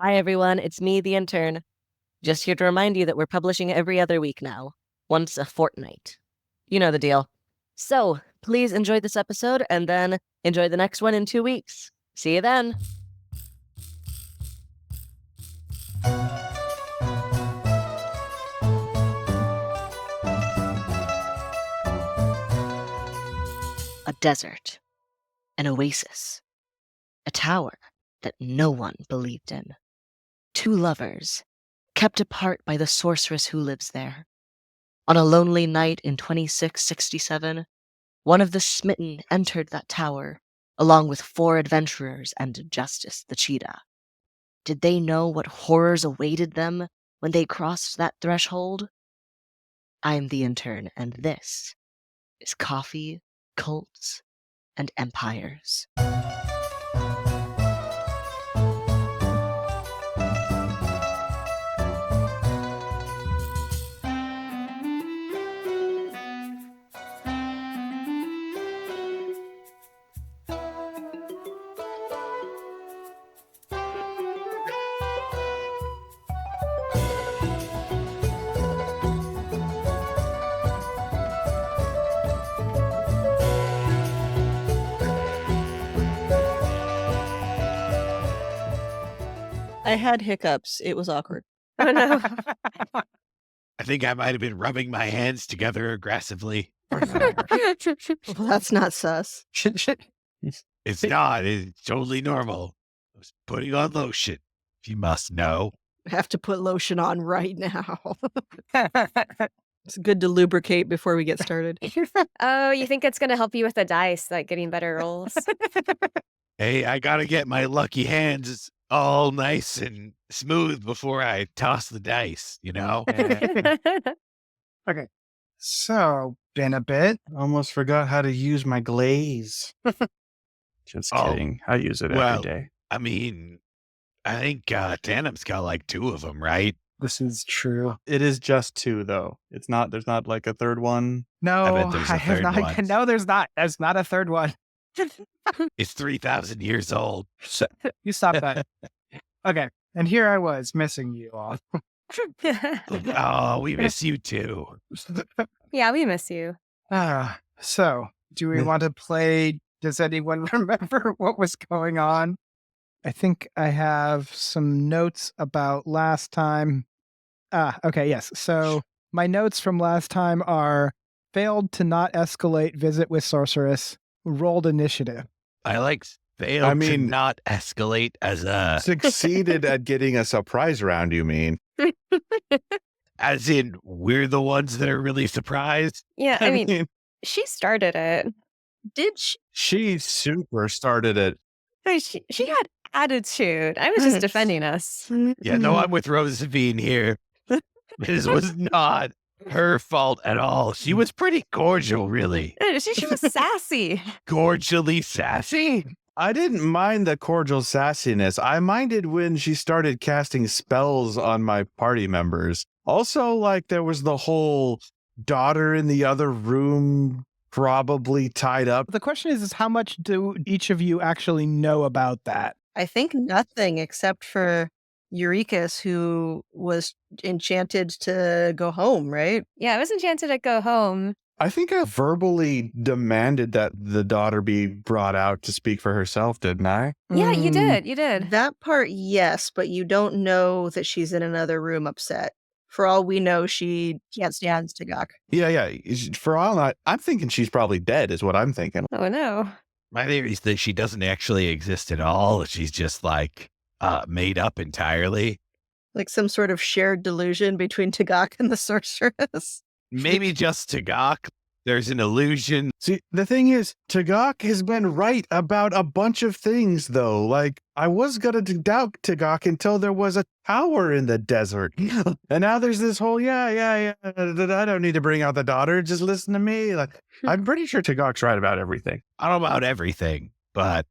Hi, everyone. It's me, the Intern. Just here to remind you that we're publishing every other week now, once a fortnight. You know the deal. So, please enjoy this episode and then enjoy the next one in 2 weeks. See you then. A desert, an oasis, a tower that no one believed in. 2 lovers, kept apart by the sorceress who lives there. On a lonely night in 2667, one of the smitten entered that tower, along with 4 adventurers and Justice the cheetah. Did they know what horrors awaited them when they crossed that threshold? I'm the Intern, and this is Coffee, Cults, and Empires. I had hiccups. It was awkward. Oh no. I think I might have been rubbing my hands together aggressively. Well, that's not sus. It's not. It's totally normal. I was putting on lotion, if you must know. I have to put lotion on right now. It's good to lubricate before we get started. Oh, you think it's going to help you with the dice, like getting better rolls? Hey, I gotta get my lucky hands all nice and smooth before I toss the dice, you know? Okay. So, been a bit. Almost forgot how to use my glaze. Just Oh, kidding. I use it well, every day. I mean, I think Tanam's got like 2 of them, right? This is true. It is just 2, though. There's not like a third one. No, I bet there's a have third not. one. No, there's not. There's not a third one. It's 3,000 years old. You stop that. Okay. And here I was missing you all. Oh, we miss you too. Yeah, we miss you. So, do we want to play? Does anyone remember what was going on? I think I have some notes about last time. Okay, yes. So, my notes from last time are failed to not escalate visit with Sorceress, rolled initiative. I like failed to mean- not escalate as a, Succeeded at getting a surprise round, you mean? as in we're the ones that are really surprised. Yeah, I mean, she started it. Did she? She super started it. Hey, she had attitude. I was just defending us. Yeah, no, I'm with Rozafeen here. This was not her fault at all. She was pretty cordial, really. She was sassy. Cordially sassy? I didn't mind the cordial sassiness. I minded when she started casting spells on my party members. Also, like, there was the whole daughter in the other room probably tied up. The question is how much do each of you actually know about that? I think nothing except for Urekas, who was enchanted to go home, right? Yeah, I was enchanted to go home. I think I verbally demanded that the daughter be brought out to speak for herself, didn't I? Yeah, you Mm, did. You did. That part, yes, but you don't know that she's in another room upset. For all we know, she can't stand Tagak. Yeah. For all I'm thinking she's probably dead, is what I'm thinking. Oh, no. My theory is that she doesn't actually exist at all. She's just like made up entirely. Like some sort of shared delusion between Tagak and the sorceress. Maybe just Tagak. There's an illusion. See, the thing is, Tagak has been right about a bunch of things, though. Like, I was going to doubt Tagak until there was a tower in the desert. And now there's this whole, I don't need to bring out the daughter. Just listen to me. Like, I'm pretty sure Tagak's right about everything. I don't know about everything, but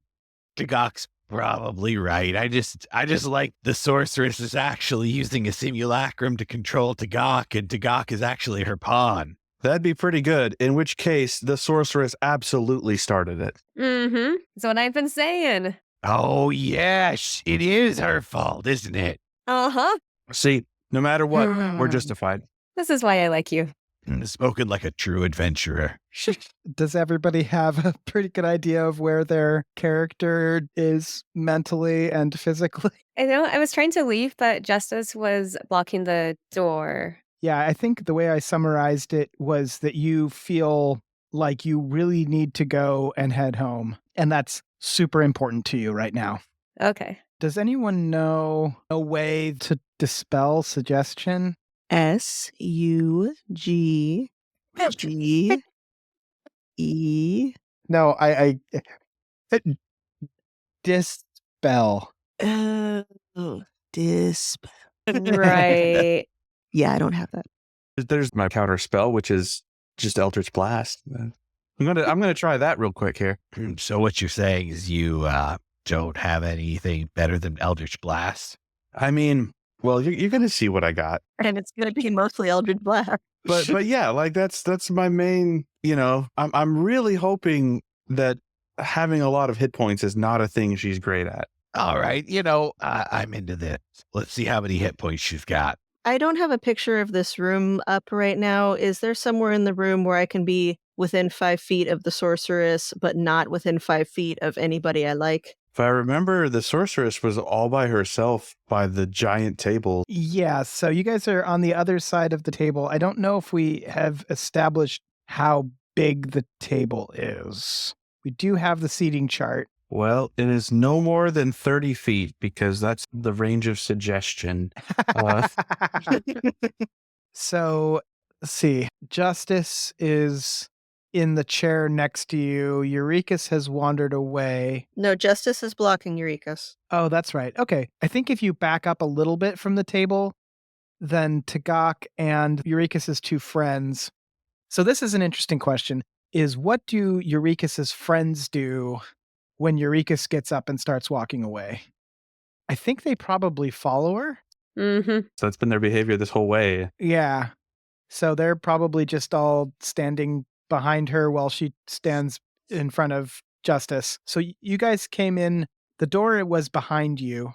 Tagak's probably right. I just like the sorceress is actually using a simulacrum to control Tagak, and Tagak is actually her pawn. That'd be pretty good, in which case the sorceress absolutely started it. Mm-hmm. That's what I've been saying. Oh, yeah, it is her fault, isn't it? Uh-huh. See, no matter what, we're justified. This is why I like you. Spoken like a true adventurer. Does everybody have a pretty good idea of where their character is mentally and physically? I know I was trying to leave, but Justice was blocking the door. Yeah, I think the way I summarized it was that you feel like you really need to go and head home. And that's super important to you right now. Okay. Does anyone know a way to dispel suggestion? SUGGE. No, I dispel. Oh, disp. Right. Yeah, I don't have that. There's my counter spell, which is just Eldritch Blast. I'm gonna try that real quick here. So what you're saying is you don't have anything better than Eldritch Blast? I mean, well, you're gonna see what I got. And it's going to be mostly Eldritch Blast. But yeah, like that's my main, I'm really hoping that having a lot of hit points is not a thing she's great at. All right, I'm into this. Let's see how many hit points she's got. I don't have a picture of this room up right now. Is there somewhere in the room where I can be within 5 feet of the sorceress, but not within 5 feet of anybody I like? If I remember, the sorceress was all by herself by the giant table. Yeah, so you guys are on the other side of the table. I don't know if we have established how big the table is. We do have the seating chart. Well, it is no more than 30 feet because that's the range of suggestion. So, let's see. Justice is in the chair next to you. Urekas has wandered away. No, Justice is blocking Urekas. Oh, that's right. Okay. I think if you back up a little bit from the table, then Tagak and Urekas' two friends. So this is an interesting question. Is what do Urekas' friends do when Urekas gets up and starts walking away? I think they probably follow her. Mm-hmm. So that's been their behavior this whole way. Yeah. So they're probably just all standing behind her while she stands in front of Justice. So you guys came in, the door was behind you,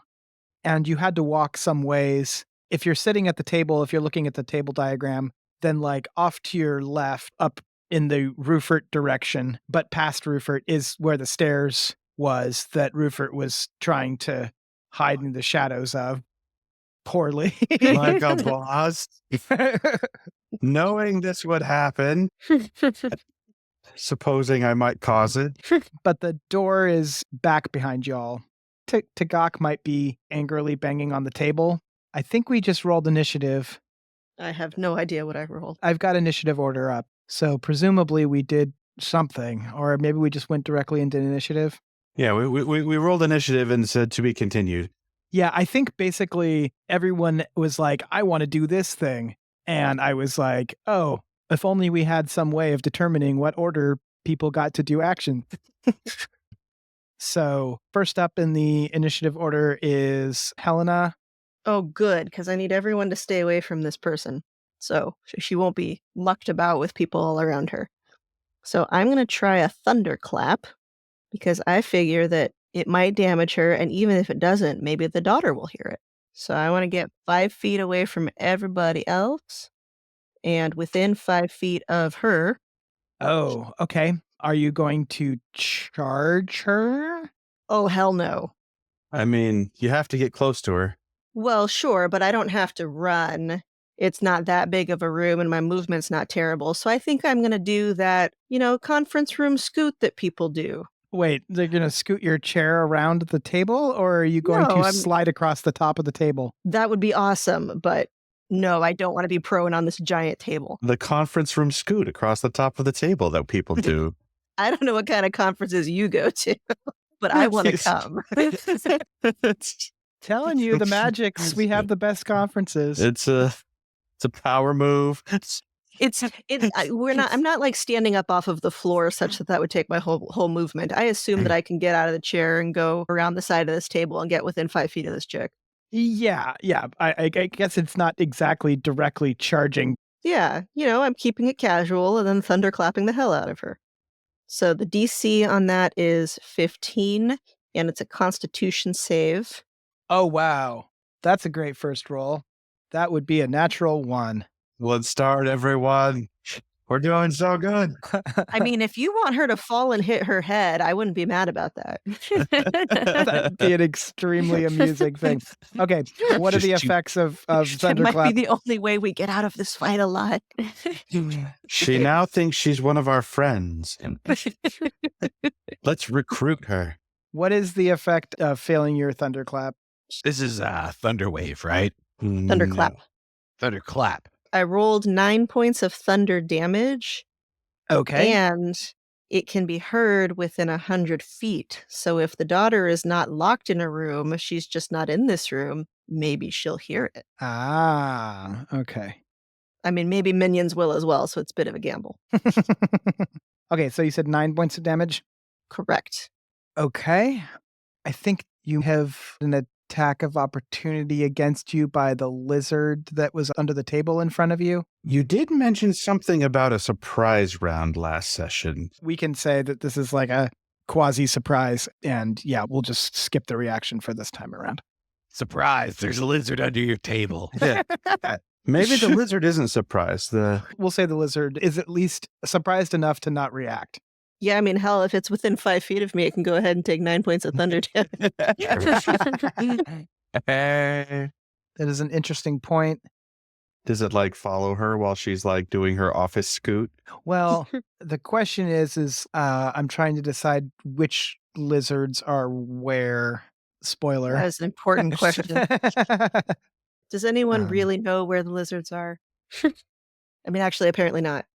and you had to walk some ways. If you're sitting at the table, if you're looking at the table diagram, then like off to your left, up in the Ruffort direction, but past Ruffort is where the stairs was that Ruffort was trying to hide in the shadows of. Poorly. Like a boss. Knowing this would happen, supposing I might cause it. But the door is back behind y'all. Tagak might be angrily banging on the table. I think we just rolled initiative. I have no idea what I rolled. I've got initiative order up. So presumably we did something, or maybe we just went directly into initiative. Yeah, we rolled initiative and said to be continued. Yeah, I think basically everyone was like, I want to do this thing. And I was like, oh, if only we had some way of determining what order people got to do action. So first up in the initiative order is Hellena. Oh, good, because I need everyone to stay away from this person. So she won't be mucked about with people all around her. So I'm going to try a thunderclap because I figure that it might damage her, and even if it doesn't, maybe the daughter will hear it. So I want to get 5 feet away from everybody else and within 5 feet of her. Oh, okay. Are you going to charge her? Oh, hell no. I mean, you have to get close to her. Well, sure, but I don't have to run. It's not that big of a room and my movement's not terrible. So I think I'm going to do that, conference room scoot that people do. Wait, they're going to scoot your chair around the table, or are you going to slide across the top of the table? That would be awesome, but no, I don't want to be prone on this giant table. The conference room scoot across the top of the table that people do. I don't know what kind of conferences you go to, but I want to come. Telling you the magics, we have the best conferences. It's a power move. I'm not like standing up off of the floor such that would take my whole movement. I assume that I can get out of the chair and go around the side of this table and get within 5 feet of this chick. Yeah. I guess it's not exactly directly charging. Yeah, I'm keeping it casual and then thunderclapping the hell out of her. So the DC on that is 15, and it's a Constitution save. Oh, wow. That's a great first roll. That would be a natural 1. Let's start, everyone. We're doing so good. I mean, if you want her to fall and hit her head, I wouldn't be mad about that. That'd be an extremely amusing thing. Okay, what are the Just you- effects of That might be Thunderclap? the only way we get out of this fight alive. She now thinks she's one of our friends. Let's recruit her. What is the effect of failing your Thunderclap? This is Thunder Wave, right? Thunderclap. No. Thunderclap. I rolled 9 points of thunder damage, Okay. and it can be heard within 100 feet. So if the daughter is not locked in a room, she's just not in this room, maybe she'll hear it. Ah, okay. I mean, maybe minions will as well, so it's a bit of a gamble. Okay, so you said 9 points of damage? Correct. Okay. I think you have an attack of opportunity against you by the lizard that was under the table in front of you. You did mention something about a surprise round last session. We can say that this is like a quasi surprise, and yeah, we'll just skip the reaction for this time around. Surprise, there's a lizard under your table. Yeah. Maybe the lizard isn't surprised. We'll say the lizard is at least surprised enough to not react. Yeah, I mean, hell, if it's within 5 feet of me, it can go ahead and take 9 points of thunder damage. That is an interesting point. Does it like follow her while she's like doing her office scoot? Well, the question is I'm trying to decide which lizards are where. Spoiler. That's an important question. Does anyone really know where the lizards are? I mean, actually, apparently not.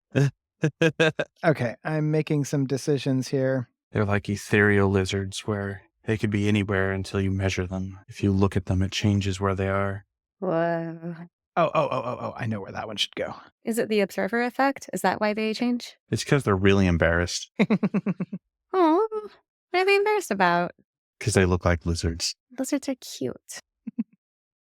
Okay, I'm making some decisions here. They're like ethereal lizards where they could be anywhere until you measure them. If you look at them, it changes where they are. Whoa. Oh, I know where that one should go. Is it the observer effect? Is that why they change? It's because they're really embarrassed Oh, what are they embarrassed about? because they look like lizards. Lizards are cute.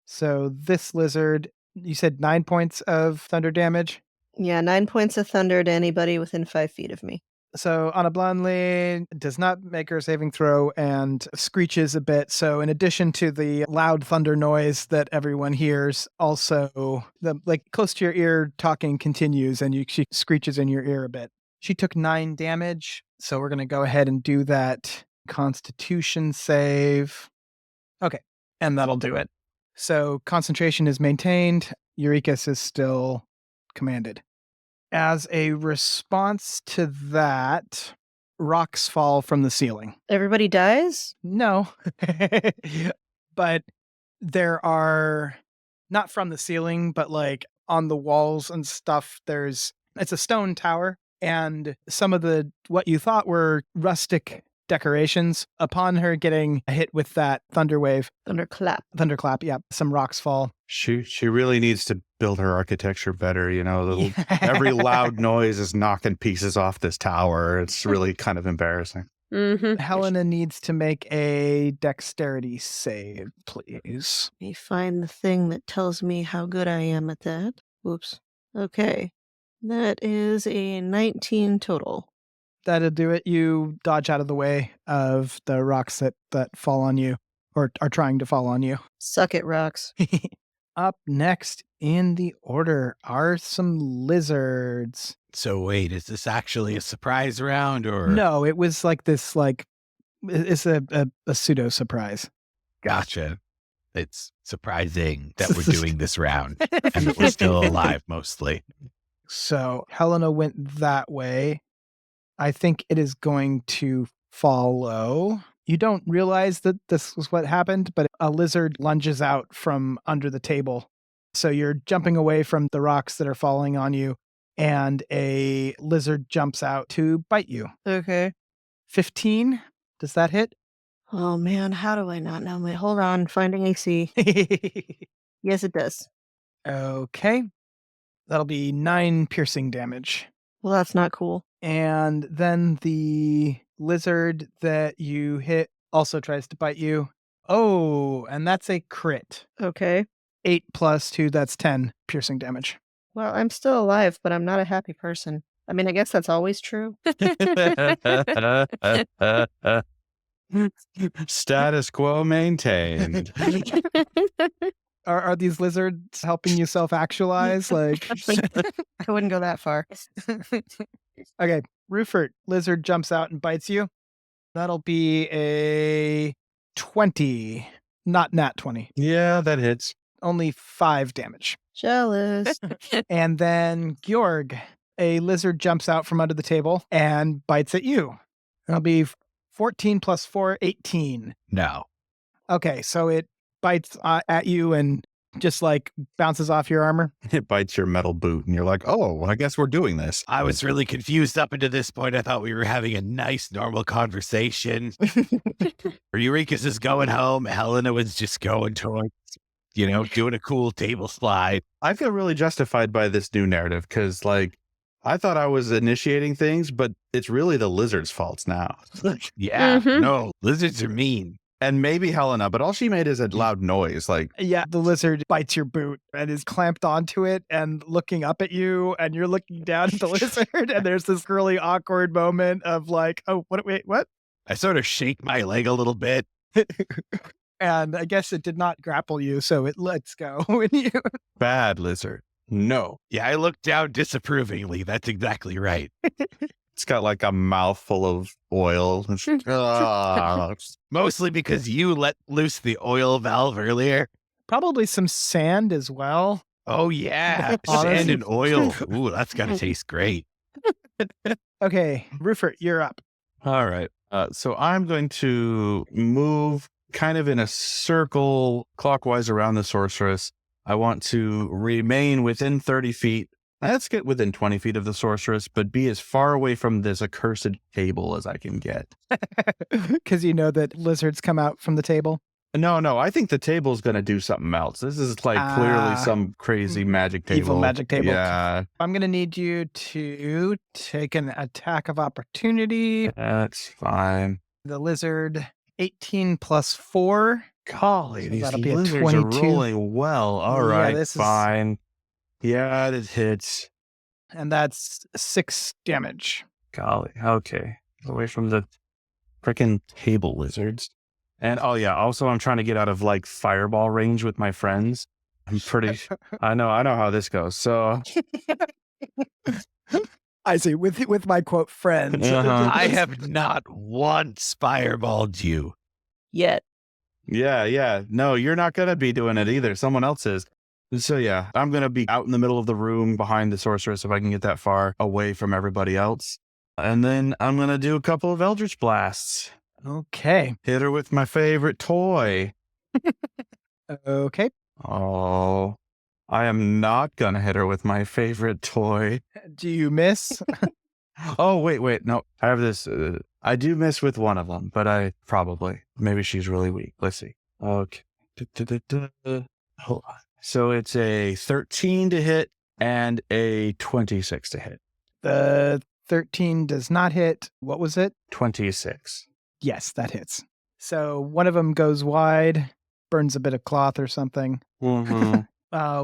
So this lizard, you said 9 points of thunder damage. Yeah, 9 points of thunder to anybody within 5 feet of me. So Anna Blonley does not make her saving throw and screeches a bit. So in addition to the loud thunder noise that everyone hears, also the like close to your ear talking continues, and she screeches in your ear a bit. She took 9 damage, so we're going to go ahead and do that Constitution save. Okay, and that'll do it. So concentration is maintained. Urekas is still commanded. As a response to that, rocks fall from the ceiling. Everybody dies? No. But there are, not from the ceiling, but like on the walls and stuff, it's a stone tower, and some of what you thought were rustic decorations, upon her getting hit with that thunderclap, yeah, some rocks fall. She really needs to build her architecture better. You know, every loud noise is knocking pieces off this tower. It's really kind of embarrassing. Mm-hmm. Helena needs to make a dexterity save, please. Let me find the thing that tells me how good I am at that. Whoops. Okay. That is a 19 total. That'll do it. You dodge out of the way of the rocks that fall on you, or are trying to fall on you. Suck it, rocks. Up next in the order are some lizards. So wait, is this actually a surprise round or? No, it was like this, it's a pseudo surprise. Gotcha. It's surprising that we're doing this round and that we're still alive mostly. So Helena went that way. I think it is going to follow. You don't realize that this was what happened, but a lizard lunges out from under the table. So you're jumping away from the rocks that are falling on you, and a lizard jumps out to bite you. Okay. 15? Does that hit? Oh man, how do I not know? Wait, hold on. Finding AC. Yes, it does. Okay. That'll be 9 piercing damage. Well, that's not cool. And then the lizard that you hit also tries to bite you. Oh, and that's a crit. Okay. 8 plus 2, that's 10 piercing damage. Well, I'm still alive, but I'm not a happy person. I mean, I guess that's always true. Status quo maintained. Are these lizards helping you self-actualize? Like, I wouldn't go that far. okay, Ruffort, lizard jumps out and bites you. That'll be a 20, not nat 20. Yeah, that hits. Only 5 damage. Jealous. And then Georg, a lizard jumps out from under the table and bites at you. That'll be 14 plus 4, 18. No. Okay, so it bites at you and just like bounces off your armor. It bites your metal boot, and you're like, oh, I guess we're doing this. I was really confused up until this point. I thought we were having a nice, normal conversation. Urekas is going home. Hellena was just going towards, doing a cool table slide. I feel really justified by this new narrative because, like, I thought I was initiating things, but it's really the lizard's faults now. Yeah, Mhm. no, lizards are mean. And maybe Helena, but all she made is a loud noise. Like, Yeah, the lizard bites your boot and is clamped onto it and looking up at you, and you're looking down at the lizard, and there's this really awkward moment of like, oh, wait, what? I sort of shake my leg a little bit. And I guess it did not grapple you, so it lets go when you. bad lizard. No. Yeah, I looked down disapprovingly. That's exactly right. It's got like a mouthful of oil. Mostly because you let loose the oil valve earlier. Probably some sand as well. Oh, yeah. Honestly. Sand and oil. Ooh, that's got to taste great. Okay, Ruffort, you're up. All right. So I'm going to move kind of in a circle clockwise around the sorceress. I want to remain within 30 feet. Let's get within 20 feet of the sorceress, but be as far away from this accursed table as I can get. Because you know that lizards come out from the table. No, I think the table's going to do something else. This is like clearly some crazy magic table. Evil magic table. Yeah. I'm going to need you to take an attack of opportunity. That's fine. The lizard, 18 plus 4. Golly, So these that'll be a lizards 22. are rolling well. All Yeah, right, this is- fine. Yeah, it hits. And that's 6 damage. Golly, okay. Away from the freaking table lizards. And oh yeah, also I'm trying to get out of like fireball range with my friends. I'm pretty I know how this goes. So I see, with my quote friends. Uh-huh. I have not once fireballed you. Yet. yeah. No, you're not gonna be doing it either. Someone else is. So yeah, I'm gonna be out in the middle of the room behind the sorceress if I can get that far away from everybody else. And then I'm gonna do a couple of Eldritch Blasts. Okay. Hit her with my favorite toy. Okay. Oh, I am not gonna hit her with my favorite toy. Do you miss? Oh, wait. No, I have this. I do miss with one of them, but maybe she's really weak. Let's see. Okay. Hold on. So it's a 13 to hit and a 26 to hit. The 13 does not hit. What was it? 26. Yes, that hits. So one of them goes wide, burns a bit of cloth or something. Mm-hmm.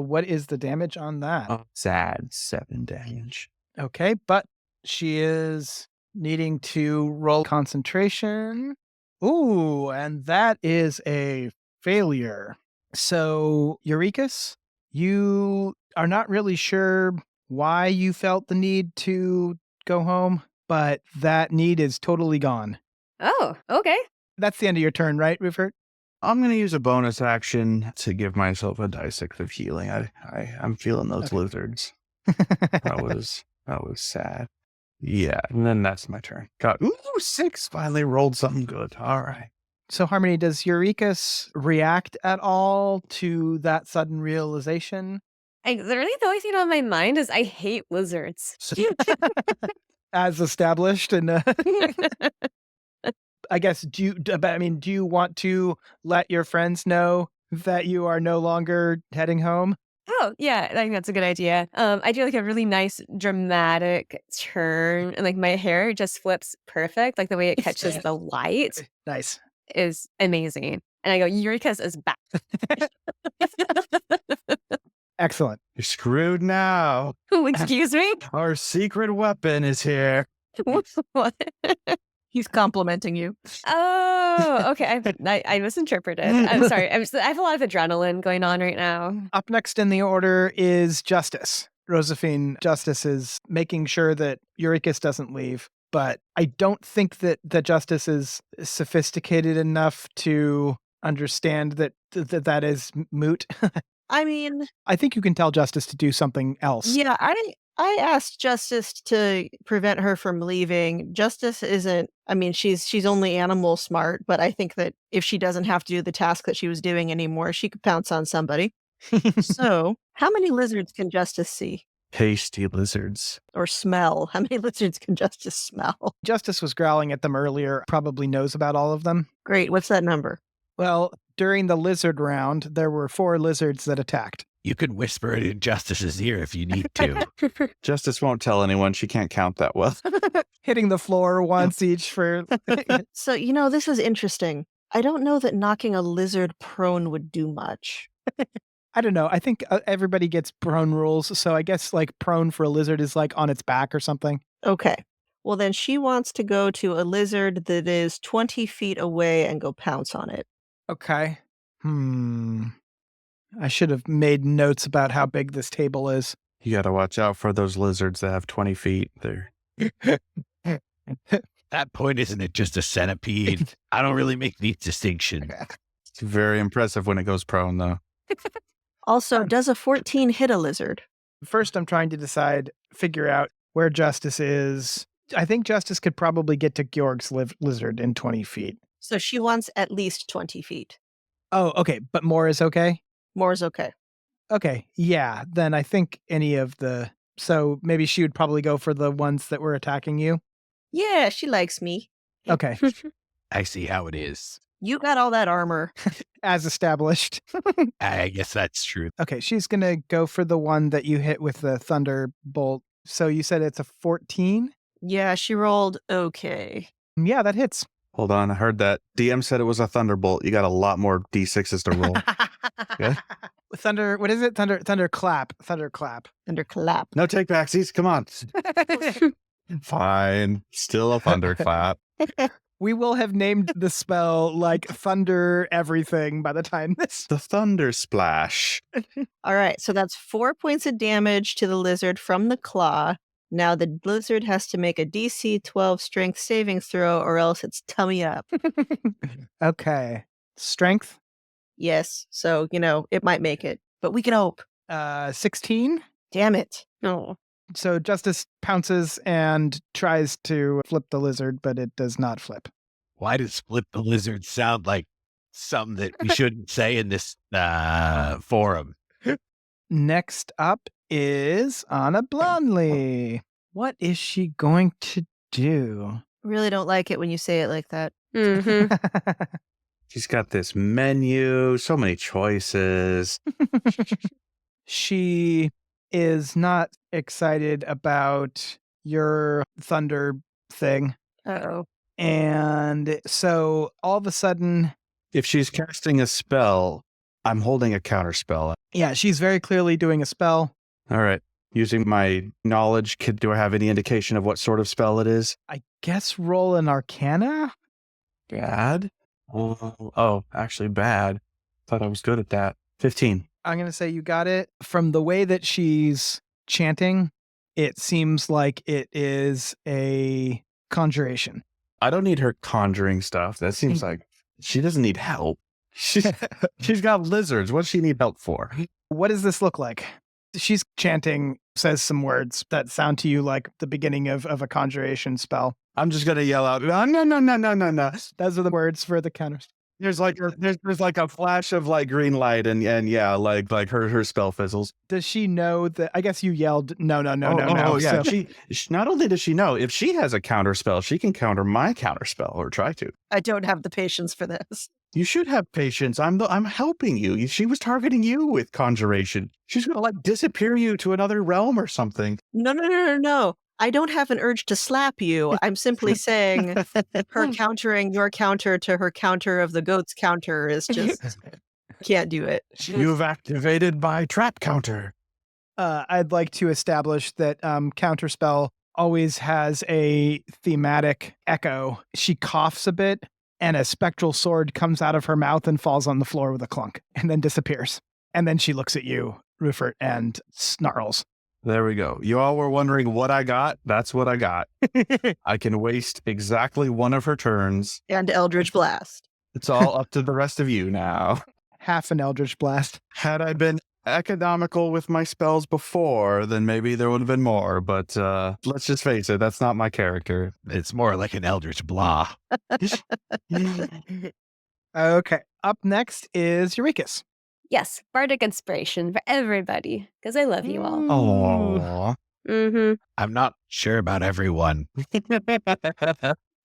What is the damage on that? Sad 7 damage. Okay, but she is needing to roll concentration. Ooh, and that is a failure. So, Urekas, you are not really sure why you felt the need to go home, but that need is totally gone. Oh, okay. That's the end of your turn, right, Ruffort? I'm going to use a bonus action to give myself a die 6 of healing. I'm feeling those Okay. lizards. That was sad. Yeah, and then that's my turn. Got 6. Finally rolled something good. All right. So, Harmony, does Urekas react at all to that sudden realization? Really, the only thing on my mind is I hate lizards. As established, and I guess do you want to let your friends know that you are no longer heading home? Oh, yeah, I think that's a good idea. I do like a really nice dramatic turn, and like my hair just flips perfect. Like the way it catches the light Nice. is amazing. And I go, Urekas is back. Excellent. You're screwed now. Excuse me? Our secret weapon is here. What? He's complimenting you. Oh, okay. I misinterpreted. I'm sorry. I have a lot of adrenaline going on right now. Up next in the order is Justice. Rozafeen, Justice is making sure that Urekas doesn't leave, but I don't think that Justice is sophisticated enough to understand that is moot. I mean, I think you can tell Justice to do something else. yeah, I asked Justice to prevent her from leaving. Justice isn't, I mean, she's only animal smart, but I think that if she doesn't have to do the task that she was doing anymore, she could pounce on somebody. So, how many lizards can Justice see? Tasty lizards. Or smell? How many lizards can Justice smell? Justice was growling at them earlier, probably knows about all of them. Great, what's that number? Well, during the lizard round, there were 4 lizards that attacked. You can whisper it in Justice's ear if you need to. Justice won't tell anyone. She can't count that well. Hitting the floor once each for... So, this is interesting. I don't know that knocking a lizard prone would do much. I don't know. I think everybody gets prone rules, so I guess like prone for a lizard is like on its back or something. Okay. Well, then she wants to go to a lizard that is 20 feet away and go pounce on it. Okay. I should have made notes about how big this table is. You got to watch out for those lizards that have 20 feet. They're That point, isn't it just a centipede? I don't really make these distinctions. It's very impressive when it goes prone, though. Also, does a 14 hit a lizard? First, I'm trying to figure out where Justice is. I think Justice could probably get to Georg's lizard in 20 feet. So she wants at least 20 feet. Oh, okay. But more is okay? More is okay. Okay. Yeah. Then I think so maybe she would probably go for the ones that were attacking you. Yeah, she likes me. Okay. I see how it is. You got all that armor. As established. I guess that's true. Okay. She's going to go for the one that you hit with the thunderbolt. So you said it's a 14? Yeah, she rolled okay. Yeah, that hits. Hold on. I heard that. DM said it was a thunderbolt. You got a lot more D6s to roll. Okay. Thunder, what is it? Thunderclap. Thunderclap. Thunderclap. No take backsies. Come on. Fine. Still a thunderclap. We will have named the spell like Thunder Everything by the time this. The thunder splash. All right, so that's 4 points of damage to the lizard from the claw. Now the lizard has to make a DC 12 strength saving throw or else it's tummy up. Okay. Strength? Yes, so, it might make it, but we can hope. 16? Damn it. Oh. So Justice pounces and tries to flip the lizard, but it does not flip. Why does flip the lizard sound like something that we shouldn't say in this forum? Next up is Anna Blondley. What is she going to do? Really don't like it when you say it like that. Mm-hmm. She's got this menu, so many choices. She is not excited about your thunder thing. Uh-oh. And so all of a sudden, If she's casting a spell, I'm holding a counter spell. yeah, she's very clearly doing a spell. All right. Using my knowledge, do I have any indication of what sort of spell it is? I guess roll an arcana? Bad? Oh, actually bad. Thought I was good at that. 15. I'm going to say you got it. From the way that she's chanting, it seems like it is a conjuration. I don't need her conjuring stuff. That seems like she doesn't need help. She's got lizards. What does she need help for? What does this look like? She's chanting, says some words that sound to you like the beginning of a conjuration spell. I'm just going to yell out, no, no, no, no, no, no, no. Those are the words for the counters. There's like a flash of like green light and yeah, like her spell fizzles. Does she know that? I guess you yelled, no. Oh, yeah. So- She not only does she know, if she has a counter spell, she can counter my counter spell or try to. I don't have the patience for this. You should have patience. I'm helping you. She was targeting you with conjuration. She's gonna like disappear you to another realm or something. No. I don't have an urge to slap you. I'm simply saying her countering your counter to her counter of the goat's counter is just can't do it. You've activated my trap counter. I'd like to establish that counterspell always has a thematic echo. She coughs a bit, and a spectral sword comes out of her mouth and falls on the floor with a clunk, and then disappears. And then she looks at you, Ruffort, and snarls. There we go. You all were wondering what I got. That's what I got. I can waste exactly one of her turns. And Eldritch Blast. It's all up to the rest of you now. Half an Eldritch Blast. Had I been economical with my spells before, then maybe there would have been more. But let's just face it, that's not my character. It's more like an eldritch blah. Okay. Up next is Urekas. Yes, bardic inspiration for everybody, because I love you all. Aww. Mm-hmm. I'm not sure about everyone.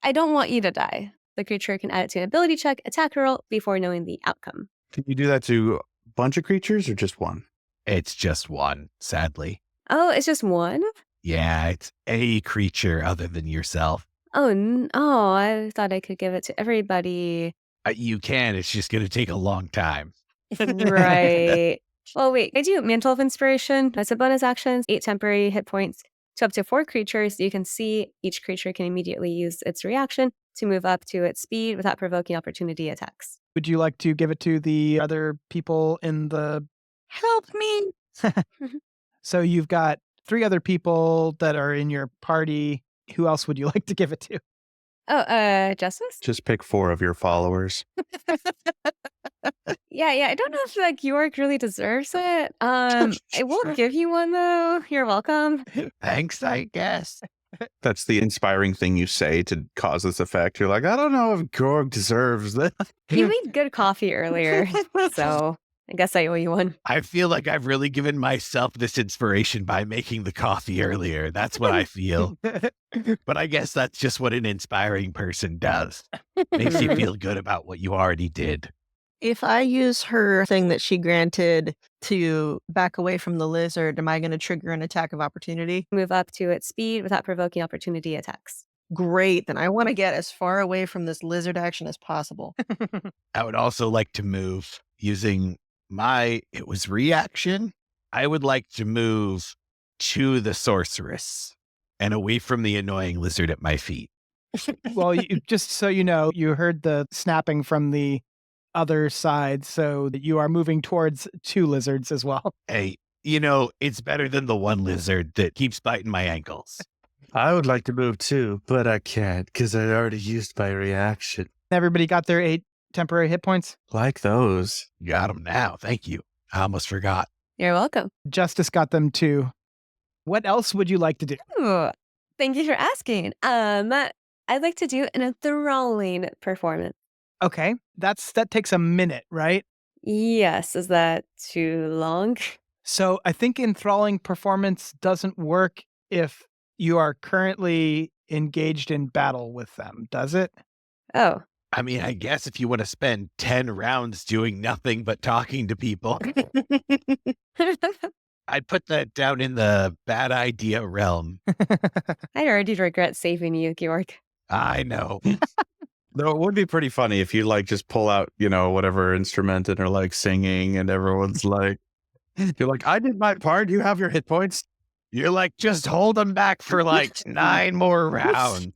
I don't want you to die. The creature can add it to an ability check, attack roll, before knowing the outcome. Can you do that to a bunch of creatures or just one? It's just one, sadly. Oh, it's just one? Yeah, it's a creature other than yourself. Oh, I thought I could give it to everybody. You can, it's just going to take a long time. Right. Well, wait, I do Mantle of Inspiration. That's a bonus action, 8 temporary hit points to up to 4 creatures. You can see each creature can immediately use its reaction to move up to its speed without provoking opportunity attacks. Would you like to give it to the other people in the... Help me. So you've got 3 other people that are in your party. Who else would you like to give it to? Oh, Justice? Just pick 4 of your followers. Yeah, I don't know if like York really deserves it. I will give you one though. You're welcome. Thanks, I guess. That's the inspiring thing you say to cause this effect. You're like, I don't know if Gorg deserves this. You made good coffee earlier, so I guess I owe you one. I feel like I've really given myself this inspiration by making the coffee earlier. That's what I feel. But I guess that's just what an inspiring person does. Makes you feel good about what you already did. If I use her thing that she granted to back away from the lizard, am I going to trigger an attack of opportunity? Move up to its speed without provoking opportunity attacks. Great. Then I want to get as far away from this lizard action as possible. I would also like to move using it was reaction. I would like to move to the sorceress and away from the annoying lizard at my feet. Well, just so you know, you heard the snapping from the other side, so that you are moving towards 2 lizards as well. Hey, it's better than the one lizard that keeps biting my ankles. I would like to move too, but I can't because I already used my reaction. Everybody got their 8 temporary hit points? Like those. Got them now. Thank you. I almost forgot. You're welcome. Justice got them too. What else would you like to do? Ooh, thank you for asking. I'd like to do an enthralling performance. Okay, that takes a minute, right? Yes, is that too long? So I think enthralling performance doesn't work if you are currently engaged in battle with them, does it? Oh. I mean, I guess if you want to spend 10 rounds doing nothing but talking to people, I'd put that down in the bad idea realm. I already regret saving you, Georg. I know. Though it would be pretty funny if you just pull out, whatever instrument and are singing and everyone's like, you're like, I did my part. You have your hit points. You're like, just hold them back for 9 more rounds.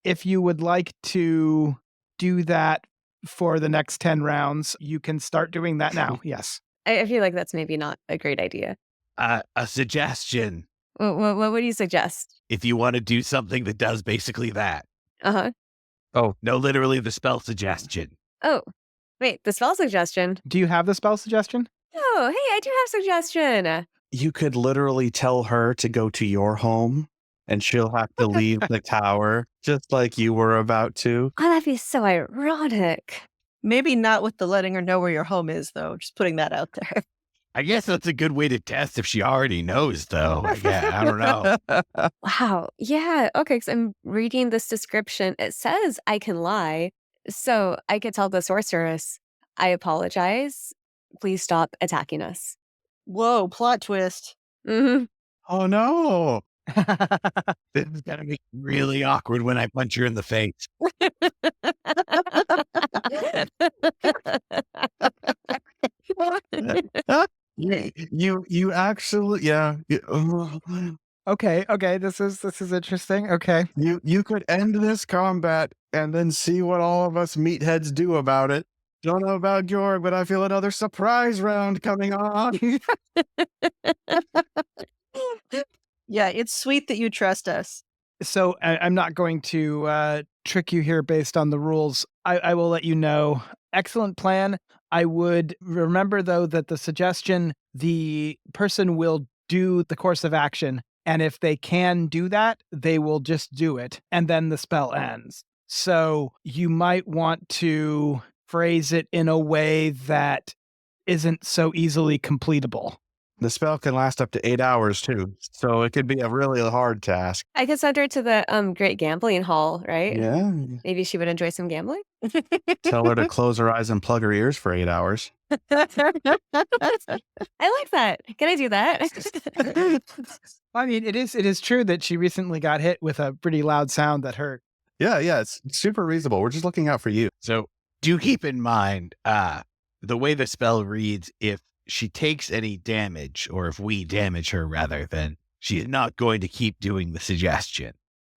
If you would like to do that for the next 10 rounds, you can start doing that now. Yes. I feel like that's maybe not a great idea. A suggestion. What would you suggest? If you want to do something that does basically that. Uh-huh. Oh, no, literally the spell suggestion. Oh, wait, the spell suggestion? Do you have the spell suggestion? Oh, hey, I do have suggestion. You could literally tell her to go to your home and she'll have to leave the tower just like you were about to. Oh, that'd be so ironic. Maybe not with the letting her know where your home is, though. Just putting that out there. I guess that's a good way to test if she already knows, though. Yeah, I don't know. Wow. Yeah. Okay. So I'm reading this description. It says I can lie. So I could tell the sorceress, I apologize. Please stop attacking us. Whoa, plot twist. Mm-hmm. Oh, no. This is going to be really awkward when I punch her in the face. You actually, yeah. Okay, this is interesting. Okay. You could end this combat and then see what all of us meatheads do about it. Don't know about Georg, but I feel another surprise round coming on. Yeah, it's sweet that you trust us. So I'm not going to trick you here based on the rules. I will let you know. Excellent plan. I would remember, though, that the suggestion, the person will do the course of action. And if they can do that, they will just do it. And then the spell ends. So you might want to phrase it in a way that isn't so easily completable. The spell can last up to 8 hours too, so it could be a really hard task. I could send her to the great gambling hall, right? Yeah. Maybe she would enjoy some gambling. Tell her to close her eyes and plug her ears for 8 hours. I like that. Can I do that? I mean, it is true that she recently got hit with a pretty loud sound that hurt. Yeah, it's super reasonable. We're just looking out for you. So do keep in mind the way the spell reads, if she takes any damage, or if we damage her rather, then she is not going to keep doing the suggestion.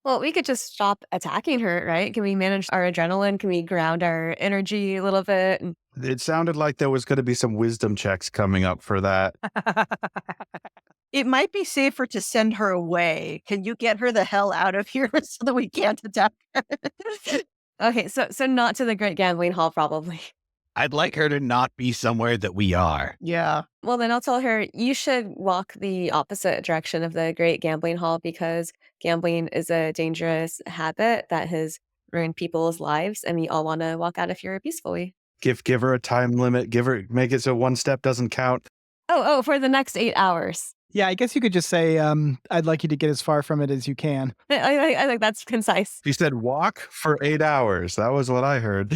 Well, we could just stop attacking her, right? Can we manage our adrenaline? Can we ground our energy a little bit? It sounded like there was going to be some wisdom checks coming up for that. It might be safer to send her away. Can you get her the hell out of here so that we can't attack her? Okay, so not to the great gambling hall, probably. I'd like her to not be somewhere that we are. Yeah. Well, then I'll tell her you should walk the opposite direction of the great gambling hall, because gambling is a dangerous habit that has ruined people's lives, and we all want to walk out of here peacefully. Give her a time limit. Make it so one step doesn't count. Oh, for the next 8 hours. Yeah, I guess you could just say, I'd like you to get as far from it as you can. I think that's concise. She said walk for 8 hours. That was what I heard.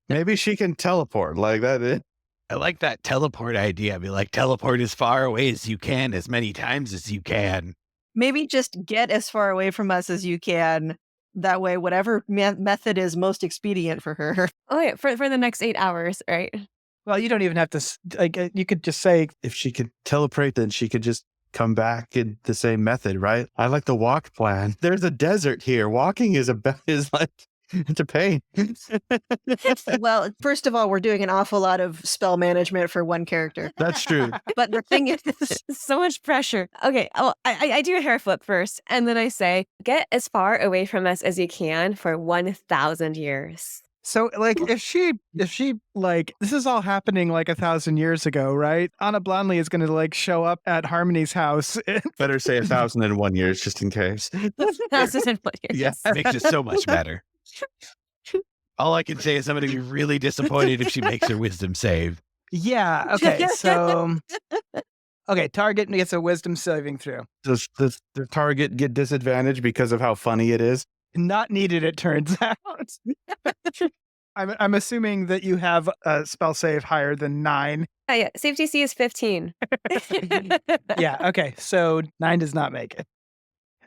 Maybe she can teleport like that. I like that teleport idea. Be like, teleport as far away as you can, as many times as you can. Maybe just get as far away from us as you can. That way, whatever method is most expedient for her. Oh, yeah, for the next 8 hours, right? Well, you don't even have to, you could just say, If she could teleport, then she could just come back in the same method, right? I like the walk plan. There's a desert here. Walking is like it's a pain. Well, first of all, we're doing an awful lot of spell management for one character. That's true. But the thing is, So much pressure. Okay, well, I do a hair flip first, and then I say, get as far away from us as you can for 1,000 years. so like, if she like, this is all happening like 1,000 years ago, right? Anna Blondley is going to like show up at Harmony's house. Better say 1,001 years just in case. 1,001 years. Yes, makes it so much better. All I can say is I'm going to be really disappointed if she makes her wisdom save. Yeah, okay, so... Okay, target gets a wisdom saving throw. Does the target get disadvantage because of how funny it is? Not needed, it turns out. I'm assuming that you have a spell save higher than 9. Yeah, safety C is 15. Yeah, okay, so 9 does not make it.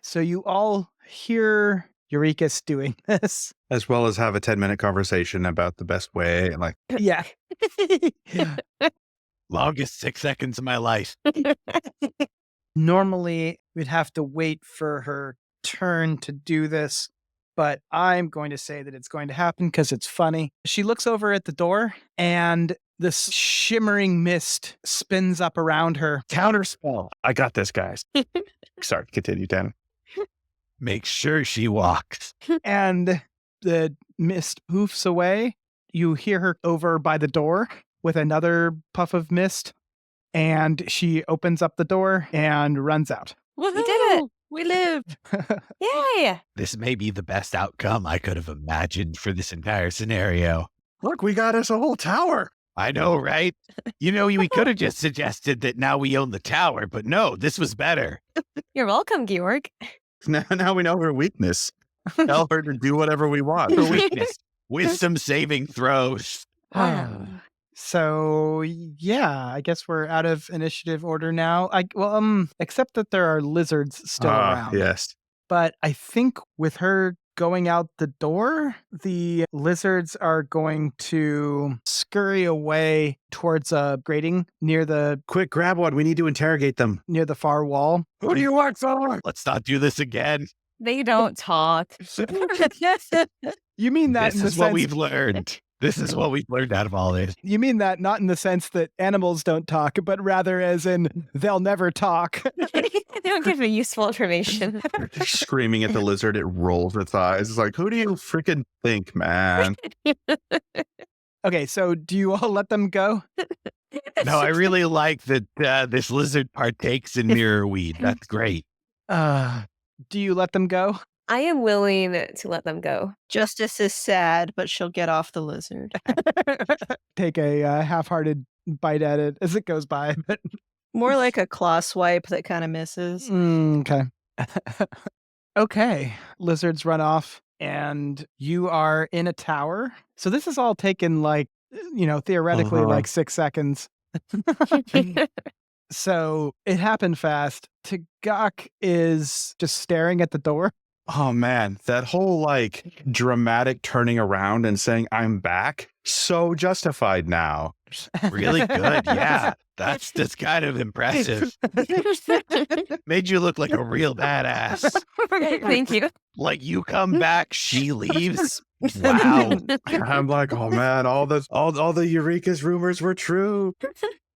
So you all hear Urekas doing this. As well as have a 10-minute conversation about the best way. Like, Yeah. Longest 6 seconds of my life. Normally, we'd have to wait for her turn to do this, but I'm going to say that it's going to happen because it's funny. She looks over at the door, and this shimmering mist spins up around her. counterspell. I got this, guys. Sorry, continue, Tanam. Make sure she walks. And the mist poofs away. You hear her over by the door with another puff of mist, and she opens up the door and runs out. We did it. We lived. Yay. This may be the best outcome I could have imagined for this entire scenario. Look, we got us a whole tower. I know, right? You know, we could have just suggested that now we own the tower, but no, this was better. You're welcome, Georg. Now we know her weakness. Tell her to do whatever we want. For weakness, wisdom saving throws. So yeah, I guess we're out of initiative order now. Except that there are lizards still around. Yes. But I think with her going out the door, the lizards are going to scurry away towards a grating near the Quick, grab one. We need to interrogate them. far wall. Who do you work for? Let's not do this again. They don't talk. You mean that This in the is what sense we've learned. This is what we've learned out of all this. you mean that not in the sense that animals don't talk, but rather as in they'll never talk. They don't give me useful information. Screaming at the lizard, it rolls its eyes. It's like, who do you freaking think, man? Okay, so do you all let them go? No, I really like that this lizard partakes in mirror weed. That's great. Do you let them go? I am willing to let them go. Justice is sad, but she'll get off the lizard. Take a half-hearted bite at it as it goes by. But More like a claw swipe that kind of misses. Okay. Okay. Lizards run off, and you are in a tower. So this is all taken like, theoretically like 6 seconds. So it happened fast. Tagak is just staring at the door. Oh man, that whole like dramatic turning around and saying I'm back, so justified now. Really good. Yeah. That's kind of impressive. Made you look like a real badass. Thank you. Like you come back, she leaves. Wow. I'm like, oh man, all the Urekas rumors were true.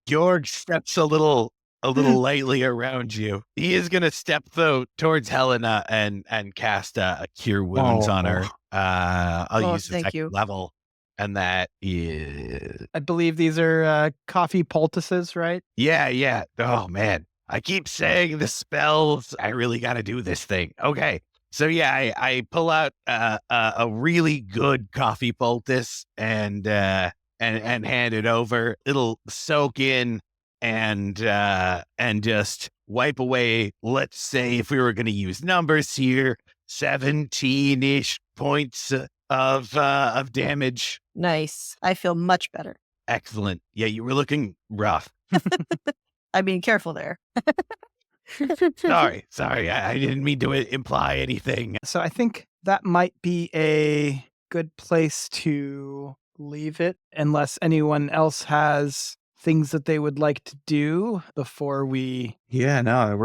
Georg steps a little lightly around you. He is going to step though towards Hellena and cast a cure wounds on her. I'll use the thank second you. level, and that is I believe these are coffee poultices, right? yeah. Oh man, I keep saying the spells. I really got to do this thing. Okay, so yeah, I pull out a really good coffee poultice and hand it over. It'll soak in and just wipe away, let's say, if we were going to use numbers here, 17-ish points of damage. Nice. I feel much better. Excellent. Yeah, you were looking rough. I mean, careful there. Sorry. I didn't mean to imply anything. So I think that might be a good place to leave it, unless anyone else has things that they would like to do before we... Yeah, no,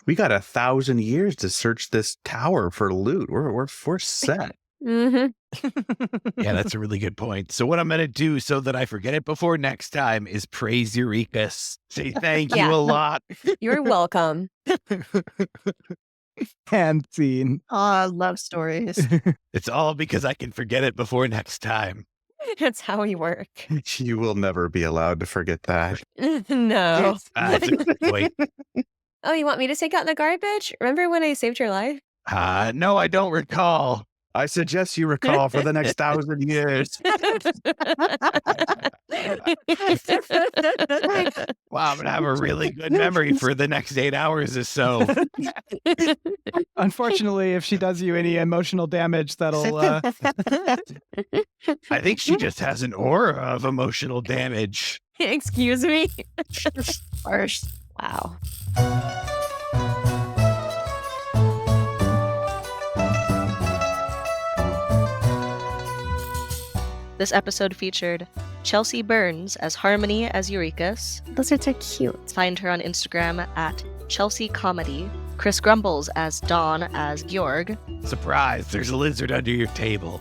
we got 1,000 years to search this tower for loot. We're set. Mm-hmm. Yeah, that's a really good point. So what I'm going to do so that I forget it before next time is praise Urekas. Say thank Yeah. you a lot. You're welcome. And scene. Ah, love stories. It's all because I can forget it before next time. That's how we work. You will never be allowed to forget that. No. That's a good point. Oh, you want me to take out the garbage? Remember when I saved your life? No, I don't recall. I suggest you recall for the next 1,000 years. Wow, I'm going to have a really good memory for the next 8 hours or so. Unfortunately, if she does you any emotional damage, that'll... I think she just has an aura of emotional damage. Excuse me? First. Wow. This episode featured Chelsea Burns as Harmony as Urekas. Lizards are cute. Find her on Instagram at Chelsea Comedy. Chris Grumbles as Dawn as Georg. Surprise, there's a lizard under your table.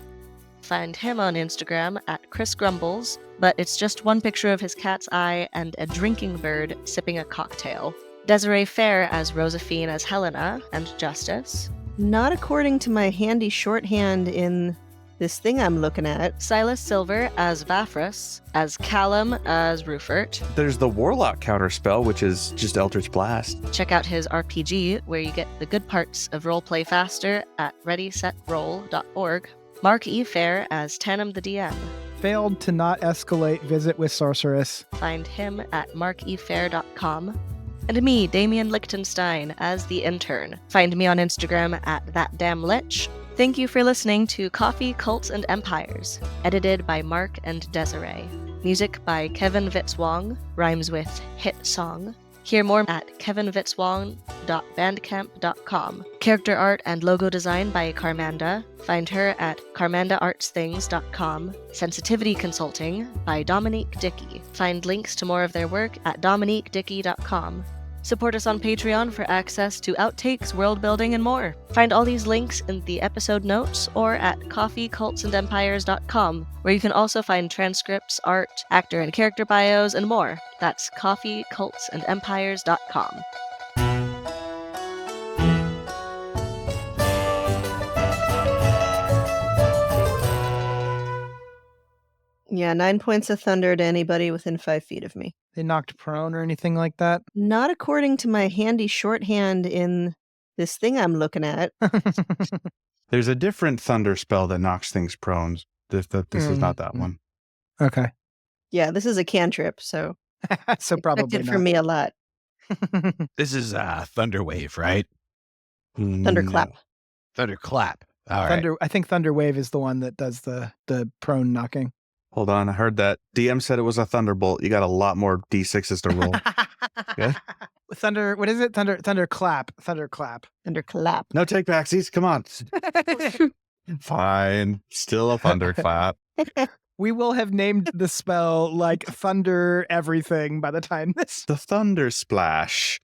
Find him on Instagram at Chris Grumbles, but it's just one picture of his cat's eye and a drinking bird sipping a cocktail. Desiree Phair as Rozafeen as Helena and Justice. Not according to my handy shorthand in this thing I'm looking at. Silas Silver as Vafrus, as Callum as Ruffort. There's the Warlock counterspell, which is just Eldritch Blast. Check out his RPG, where you get the good parts of roleplay faster at readysetroll.org. Mark E. Phair as Tanam the DM. Failed to not escalate visit with Sorceress. Find him at markephair.com. And me, Damian Lichtenstein, as the Intern. Find me on Instagram at thatdamnlich. Thank you for listening to Coffee, Cults, and Empires, edited by Mark and Desiree. Music by Kevin Vitzwong, rhymes with hit song. Hear more at kevinvitzwong.bandcamp.com. Character art and logo design by Carmanda. Find her at carmandaartsthings.com. Sensitivity consulting by Dominique Dickey. Find links to more of their work at dominiquedickey.com. Support us on Patreon for access to outtakes, world building, and more. Find all these links in the episode notes or at coffeecultsandempires.com, where you can also find transcripts, art, actor and character bios, and more. That's coffeecultsandempires.com. Yeah, 9 points of thunder to anybody within 5 feet of me. They knocked prone or anything like that? Not according to my handy shorthand in this thing I'm looking at. There's a different thunder spell that knocks things prone. This is not that one. Okay. Yeah, this is a cantrip, so So probably expect it not. from me a lot. This is Thunder Wave, right? Thunderclap. No. Thunderclap. All right. Thunder. I think Thunder Wave is the one that does the prone knocking. Hold on, I heard that. DM said it was a thunderbolt. You got a lot more D6s to roll. Yeah. Thunder. What is it? Thunderclap. Thunderclap. Thunderclap. No take backsies. Come on. Fine. Still a thunderclap. We will have named the spell like Thunder everything by the time this. The thunder splash.